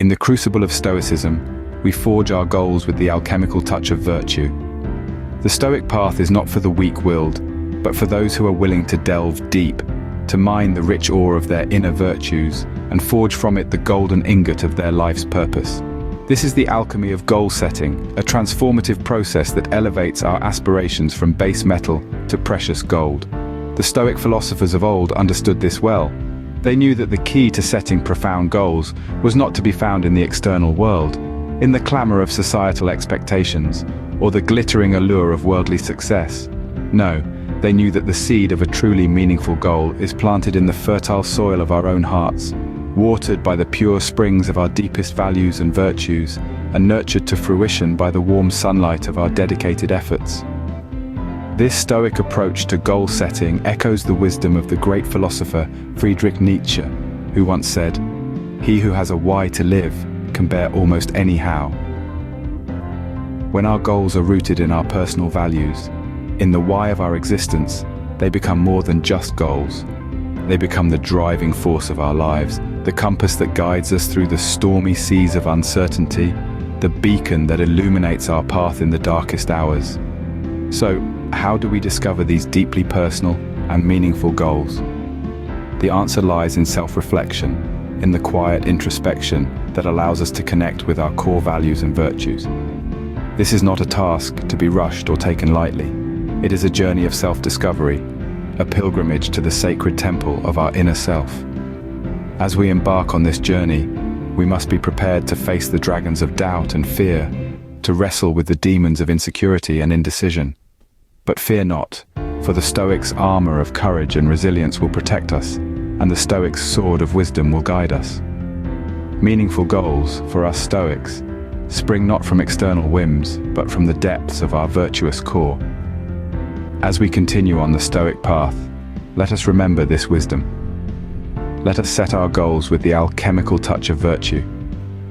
In the crucible of Stoicism, we forge our goals with the alchemical touch of virtue. The Stoic path is not for the weak-willed, but for those who are willing to delve deep, to mine the rich ore of their inner virtues, and forge from it the golden ingot of their life's purpose. This is the alchemy of goal setting, a transformative process that elevates our aspirations from base metal to precious gold. The Stoic philosophers of old understood this well. They knew that the key to setting profound goals was not to be found in the external world, in the clamor of societal expectations, or the glittering allure of worldly success. No, they knew that the seed of a truly meaningful goal is planted in the fertile soil of our own hearts, watered by the pure springs of our deepest values and virtues, and nurtured to fruition by the warm sunlight of our dedicated efforts. This Stoic approach to goal setting echoes the wisdom of the great philosopher Friedrich Nietzsche, who once said, "He who has a why to live can bear almost any how." When our goals are rooted in our personal values, in the why of our existence, they become more than just goals. They become the driving force of our lives, the compass that guides us through the stormy seas of uncertainty, the beacon that illuminates our path in the darkest hours. So, how do we discover these deeply personal and meaningful goals? The answer lies in self-reflection, in the quiet introspection that allows us to connect with our core values and virtues. This is not a task to be rushed or taken lightly. It is a journey of self-discovery, a pilgrimage to the sacred temple of our inner self. As we embark on this journey, we must be prepared to face the dragons of doubt and fear, to wrestle with the demons of insecurity and indecision. But fear not, for the Stoics' armor of courage and resilience will protect us, and the Stoics' sword of wisdom will guide us. Meaningful goals, for us Stoics, spring not from external whims, but from the depths of our virtuous core. As we continue on the Stoic path, let us remember this wisdom. Let us set our goals with the alchemical touch of virtue,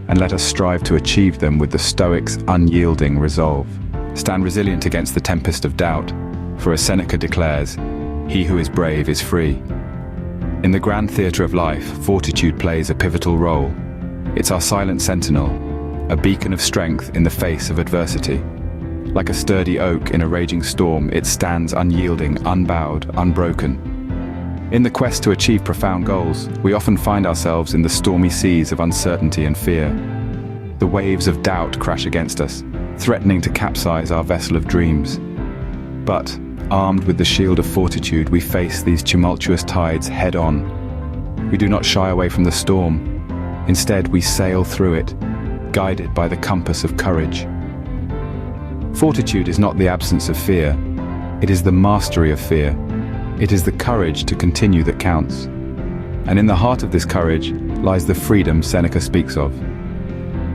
and let us strive to achieve them with the Stoics' unyielding resolve. Stand resilient against the tempest of doubt, for as Seneca declares, "He who is brave is free." In the grand theatre of life, fortitude plays a pivotal role. It's our silent sentinel, a beacon of strength in the face of adversity. Like a sturdy oak in a raging storm, it stands unyielding, unbowed, unbroken. In the quest to achieve profound goals, we often find ourselves in the stormy seas of uncertainty and fear. The waves of doubt crash against us, threatening to capsize our vessel of dreams. But, armed with the shield of fortitude, we face these tumultuous tides head-on. We do not shy away from the storm. Instead, we sail through it, guided by the compass of courage. Fortitude is not the absence of fear. It is the mastery of fear. It is the courage to continue that counts. And in the heart of this courage lies the freedom Seneca speaks of.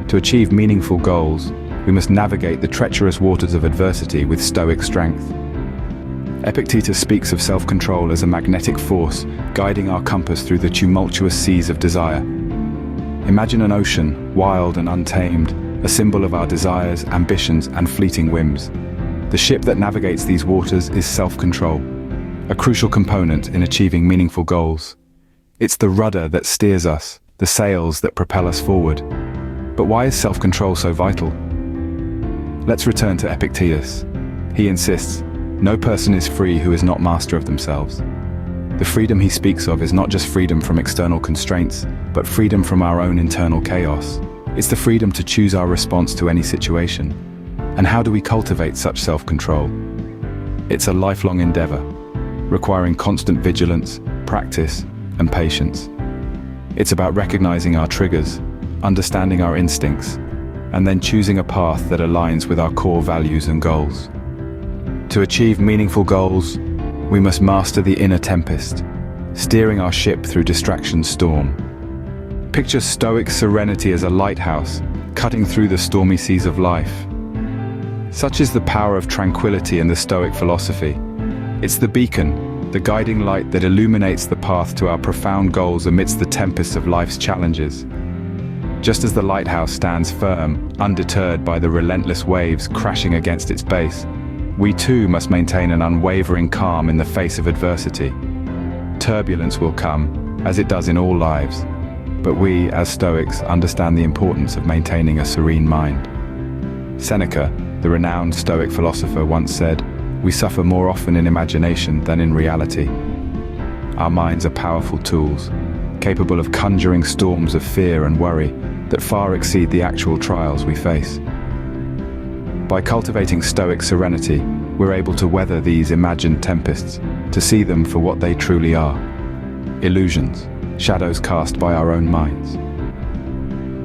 To achieve meaningful goals, we must navigate the treacherous waters of adversity with Stoic strength. Epictetus speaks of self-control as a magnetic force guiding our compass through the tumultuous seas of desire. Imagine an ocean, wild and untamed, a symbol of our desires, ambitions, and fleeting whims. The ship that navigates these waters is self-control, a crucial component in achieving meaningful goals. It's the rudder that steers us, the sails that propel us forward. But why is self-control so vital? Let's return to Epictetus. He insists, no person is free who is not master of themselves. The freedom he speaks of is not just freedom from external constraints, but freedom from our own internal chaos. It's the freedom to choose our response to any situation. And how do we cultivate such self-control? It's a lifelong endeavor, requiring constant vigilance, practice, and patience. It's about recognizing our triggers, understanding our instincts, and then choosing a path that aligns with our core values and goals. To achieve meaningful goals, we must master the inner tempest, steering our ship through distraction's storm. Picture Stoic serenity as a lighthouse, cutting through the stormy seas of life. Such is the power of tranquility in the Stoic philosophy. It's the beacon, the guiding light that illuminates the path to our profound goals amidst the tempests of life's challenges. Just as the lighthouse stands firm, undeterred by the relentless waves crashing against its base, we too must maintain an unwavering calm in the face of adversity. Turbulence will come, as it does in all lives. but we, as Stoics, understand the importance of maintaining a serene mind. Seneca, the renowned Stoic philosopher, once said, "We suffer more often in imagination than in reality." Our minds are powerful tools, capable of conjuring storms of fear and worry that far exceed the actual trials we face. By cultivating Stoic serenity, we're able to weather these imagined tempests, to see them for what they truly are: illusions, shadows cast by our own minds.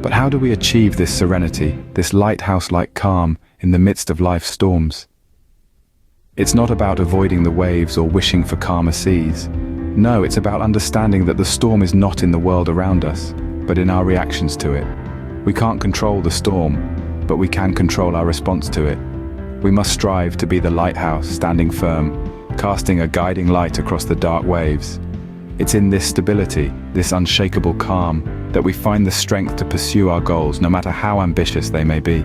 But how do we achieve this serenity, this lighthouse-like calm in the midst of life's storms? It's not about avoiding the waves or wishing for calmer seas. No, it's about understanding that the storm is not in the world around us, but in our reactions to it. We can't control the storm, but we can control our response to it. We must strive to be the lighthouse, standing firm, casting a guiding light across the dark waves. It's in this stability, this unshakable calm, that we find the strength to pursue our goals, no matter how ambitious they may be.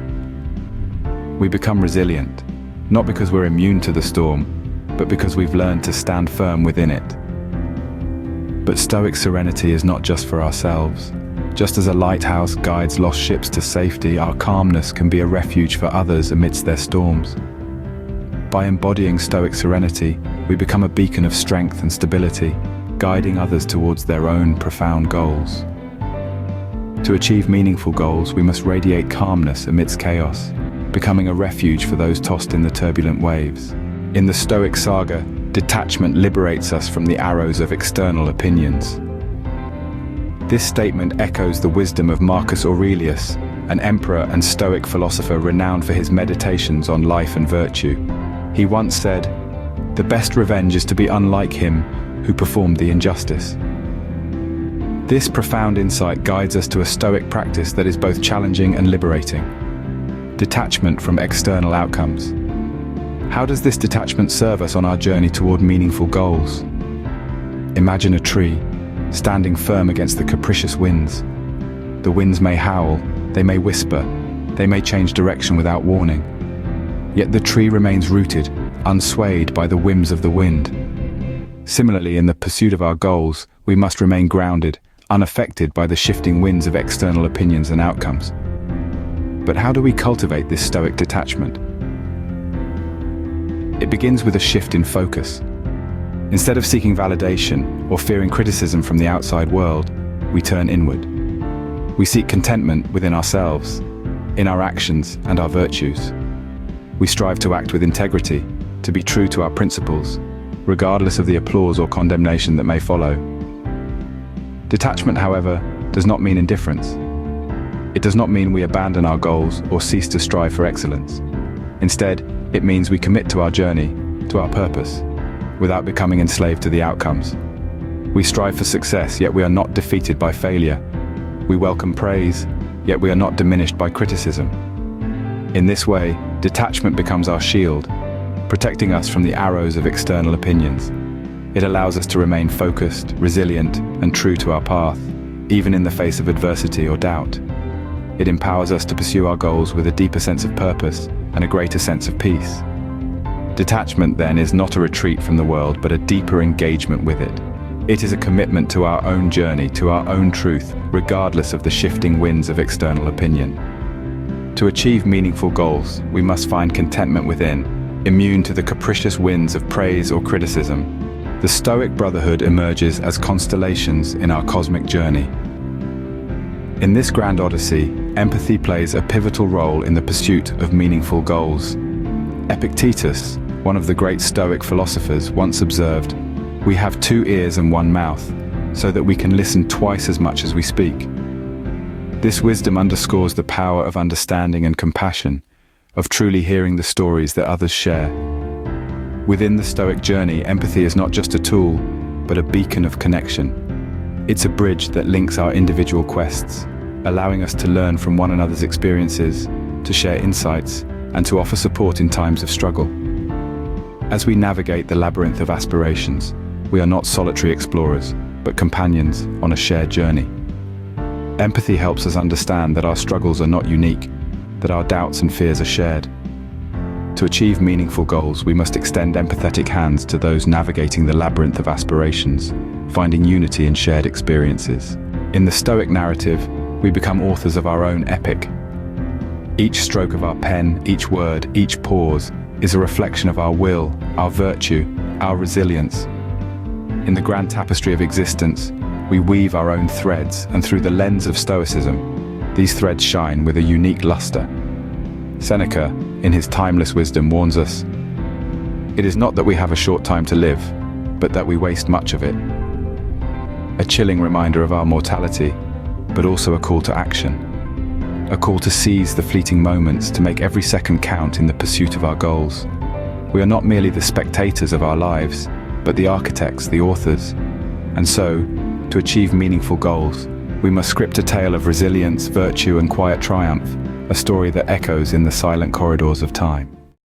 We become resilient, not because we're immune to the storm, but because we've learned to stand firm within it. But Stoic serenity is not just for ourselves. Just as a lighthouse guides lost ships to safety, our calmness can be a refuge for others amidst their storms. By embodying Stoic serenity, we become a beacon of strength and stability, guiding others towards their own profound goals. To achieve meaningful goals, we must radiate calmness amidst chaos, becoming a refuge for those tossed in the turbulent waves. In the Stoic saga, detachment liberates us from the arrows of external opinions. This statement echoes the wisdom of Marcus Aurelius, an emperor and Stoic philosopher renowned for his meditations on life and virtue. He once said, "The best revenge is to be unlike him who performed the injustice." This profound insight guides us to a Stoic practice that is both challenging and liberating: detachment from external outcomes. How does this detachment serve us on our journey toward meaningful goals? Imagine a tree, standing firm against the capricious winds. The winds may howl, they may whisper, they may change direction without warning. Yet the tree remains rooted, unswayed by the whims of the wind. Similarly, in the pursuit of our goals, we must remain grounded, unaffected by the shifting winds of external opinions and outcomes. But how do we cultivate this Stoic detachment? It begins with a shift in focus. Instead of seeking validation or fearing criticism from the outside world, we turn inward. We seek contentment within ourselves, in our actions and our virtues. We strive to act with integrity, to be true to our principles, regardless of the applause or condemnation that may follow. Detachment, however, does not mean indifference. It does not mean we abandon our goals or cease to strive for excellence. Instead, it means we commit to our journey, to our purpose, without becoming enslaved to the outcomes. We strive for success, yet we are not defeated by failure. We welcome praise, yet we are not diminished by criticism. In this way, detachment becomes our shield, protecting us from the arrows of external opinions. It allows us to remain focused, resilient, and true to our path, even in the face of adversity or doubt. It empowers us to pursue our goals with a deeper sense of purpose and a greater sense of peace. Detachment, then, is not a retreat from the world, but a deeper engagement with it. It is a commitment to our own journey, to our own truth, regardless of the shifting winds of external opinion. To achieve meaningful goals, we must find contentment within, immune to the capricious winds of praise or criticism. The Stoic brotherhood emerges as constellations in our cosmic journey. In this grand odyssey, empathy plays a pivotal role in the pursuit of meaningful goals. Epictetus, one of the great Stoic philosophers, once observed, "We have 2 ears and 1 mouth, so that we can listen twice as much as we speak." This wisdom underscores the power of understanding and compassion, of truly hearing the stories that others share. Within the Stoic journey, empathy is not just a tool, but a beacon of connection. It's a bridge that links our individual quests, allowing us to learn from one another's experiences, to share insights, and to offer support in times of struggle. As we navigate the labyrinth of aspirations, we are not solitary explorers, but companions on a shared journey. Empathy helps us understand that our struggles are not unique, that our doubts and fears are shared. To achieve meaningful goals, we must extend empathetic hands to those navigating the labyrinth of aspirations, finding unity in shared experiences. In the Stoic narrative, we become authors of our own epic. Each stroke of our pen, each word, each pause is a reflection of our will, our virtue, our resilience. In the grand tapestry of existence, we weave our own threads, and through the lens of Stoicism, these threads shine with a unique luster. Seneca, in his timeless wisdom, warns us, "It is not that we have a short time to live, but that we waste much of it." A chilling reminder of our mortality, but also a call to action. A call to seize the fleeting moments, to make every second count in the pursuit of our goals. We are not merely the spectators of our lives, but the architects, the authors. And so, to achieve meaningful goals, we must script a tale of resilience, virtue, and quiet triumph, a story that echoes in the silent corridors of time.